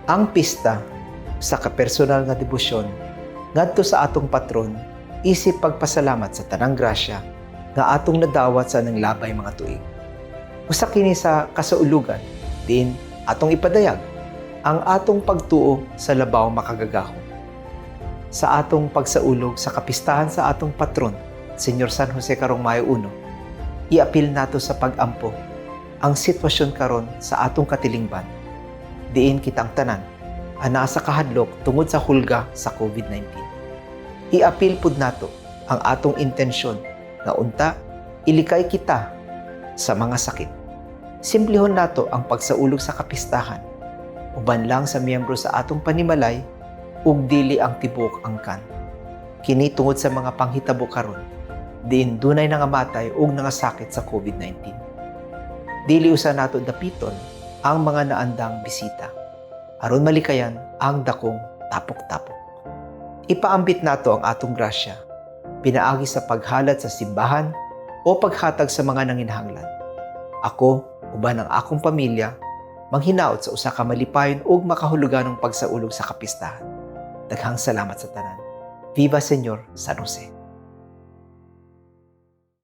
Ang pista sa kapersonal nga debosyon ngadto sa atong patron isip pagpasalamat sa tanang grasya nga atong nadawat sa nanglabay mga tuig. Usa kini sa kasaulugan din atong ipadayag ang atong pagtuo sa labaw makagagahom. Sa atong pagsaulog sa kapistahan sa atong patron, Senyor San Jose karong Mayo 1, iapil nato sa pag-ampo ang sitwasyon karon sa atong katilingban. Diin kitang tanan ana sa kahadlok tungod sa hulga sa COVID-19. Iapil pud nato ang atong intensyon nga unta ilikay kita sa mga sakit. Simplihon nato ang pagsaulog sa kapistahan uban lang sa miyembro sa atong panimalay ug dili ang tibuok angkan. Kini tungod sa mga panghitabo karon diin dunay nangamatay ug nangasakit sa COVID-19. Dili usa nato dapiton ang mga naandang bisita aron malikayan ang dakong tapok-tapok. Ipaambit nato ang atong grasya pinaagi sa paghalad sa simbahan o paghatag sa mga nanginahanglan. Ako uban ang akong pamilya manghinaot sa usa ka malipayon ug makahuluganong pagsaulog sa kapistahan. Daghang salamat sa tanan. Viva Señor San Jose.